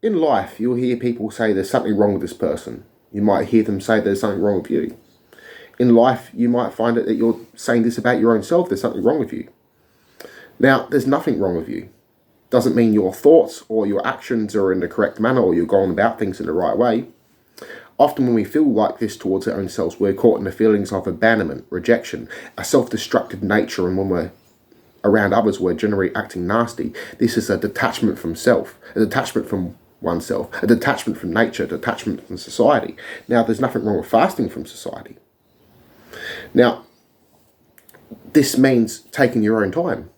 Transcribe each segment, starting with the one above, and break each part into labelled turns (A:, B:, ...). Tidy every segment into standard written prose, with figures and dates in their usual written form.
A: in life, you'll hear people say there's something wrong with this person. You might hear them say there's something wrong with you. In life, you might find it that you're saying this about your own self, there's something wrong with you. Now, there's nothing wrong with you. Doesn't mean your thoughts or your actions are in the correct manner or you're going about things in the right way. Often when we feel like this towards our own selves, we're caught in the feelings of abandonment, rejection, a self-destructive nature, and when we're around others, we're generally acting nasty. This is a detachment from self, a detachment from oneself, a detachment from nature, a detachment from society. Now, there's nothing wrong with fasting from society. Now, this means taking your own time.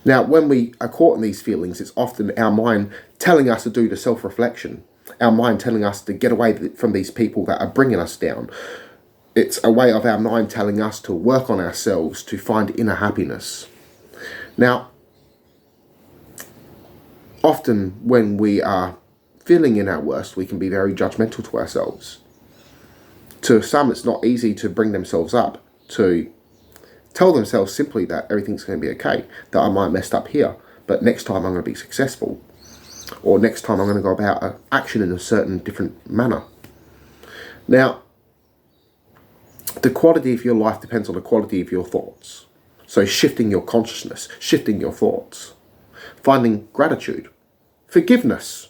A: Now, when we are caught in these feelings, it's often our mind telling us to do the self-reflection, our mind telling us to get away from these people that are bringing us down. It's a way of our mind telling us to work on ourselves, to find inner happiness. Now, often when we are feeling in our worst, we can be very judgmental to ourselves. To some, it's not easy to bring themselves up, to tell themselves simply that everything's going to be okay, that I might messed up here, but next time I'm going to be successful. Or next time I'm going to go about action in a certain different manner. Now, the quality of your life depends on the quality of your thoughts. So shifting your consciousness, shifting your thoughts, finding gratitude, forgiveness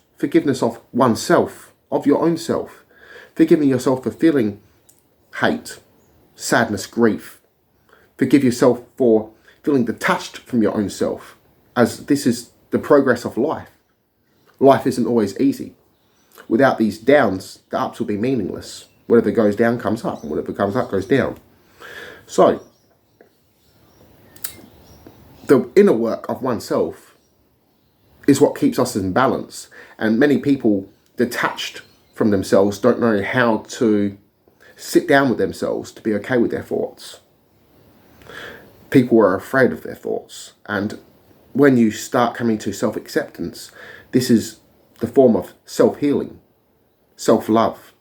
A: of oneself, of your own self, forgiving yourself for feeling hate, sadness, grief. Forgive yourself for feeling detached from your own self, as this is the progress of life. Life isn't always easy. Without these downs, the ups will be meaningless. Whatever goes down comes up, and whatever comes up goes down. So, the inner work of oneself is what keeps us in balance. And many people detached from themselves don't know how to sit down with themselves to be okay with their thoughts. People are afraid of their thoughts. And when you start coming to self-acceptance, this is the form of self-healing, self-love,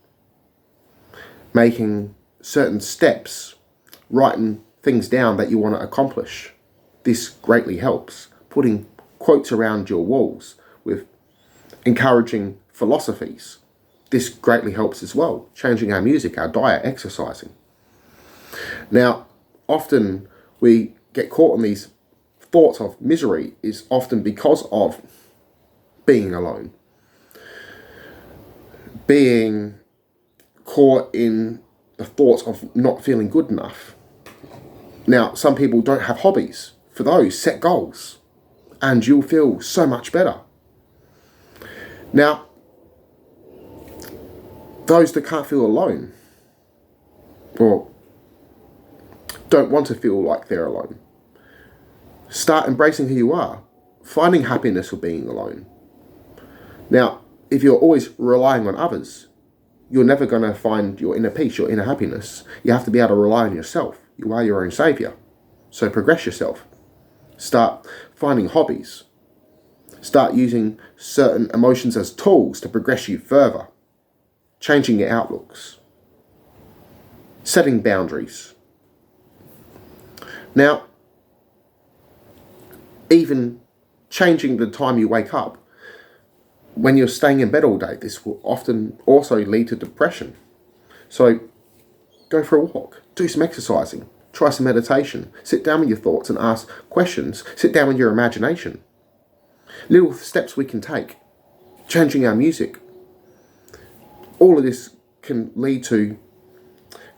A: making certain steps, writing things down that you want to accomplish. This greatly helps. Putting quotes around your walls with encouraging philosophies. This greatly helps as well. Changing our music, our diet, exercising. Now, often we get caught in these thoughts of misery is often because of being alone. Being caught in the thoughts of not feeling good enough. Now, some people don't have hobbies. For those, set goals and you'll feel so much better. Now, those that can't feel alone or don't want to feel like they're alone, start embracing who you are, finding happiness with being alone. Now, if you're always relying on others, you're never going to find your inner peace, your inner happiness. You have to be able to rely on yourself. You are your own saviour. So progress yourself. Start finding hobbies. Start using certain emotions as tools to progress you further. Changing your outlooks. Setting boundaries. Now, even changing the time you wake up. When you're staying in bed all day, this will often also lead to depression. So go for a walk, do some exercising, try some meditation, sit down with your thoughts and ask questions, sit down with your imagination. Little steps we can take, changing our music. All of this can lead to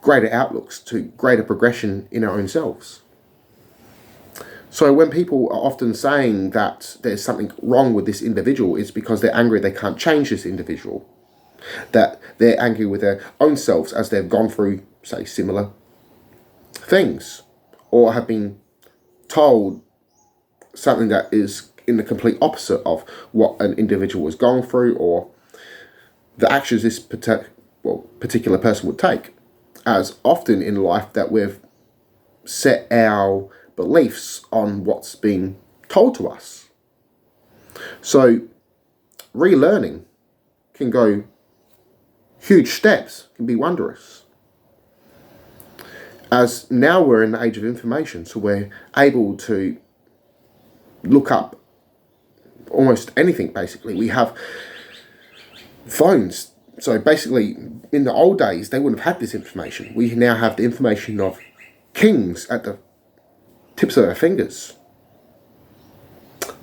A: greater outlooks, to greater progression in our own selves. So when people are often saying that there's something wrong with this individual, it's because they're angry they can't change this individual. That they're angry with their own selves as they've gone through, say, similar things. Or have been told something that is in the complete opposite of what an individual was going through or the actions this particular person would take. As often in life that we've set our beliefs on what's being told to us. So relearning can go huge steps, can be wondrous. As now we're in the age of information, so we're able to look up almost anything, basically. We have phones. So basically, in the old days, they wouldn't have had this information. We now have the information of kings at the tips of our fingers.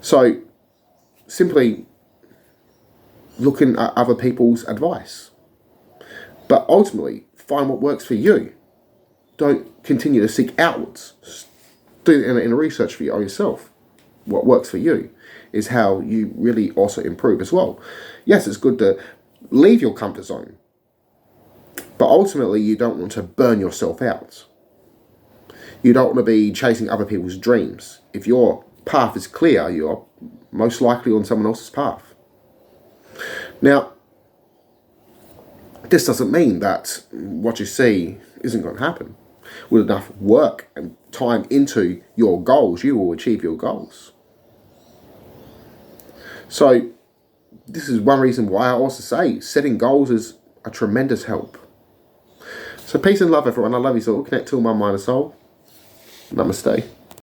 A: So simply looking at other people's advice. But ultimately, find what works for you. Don't continue to seek outwards. Do it in a research for yourself. What works for you is how you really also improve as well. Yes, it's good to leave your comfort zone, but ultimately you don't want to burn yourself out. You don't want to be chasing other people's dreams. If your path is clear, you're most likely on someone else's path. Now, this doesn't mean that what you see isn't going to happen. With enough work and time into your goals, you will achieve your goals. So this is one reason why I also say setting goals is a tremendous help. So peace and love, everyone. I love you all. Connect to my mind and soul. Namaste.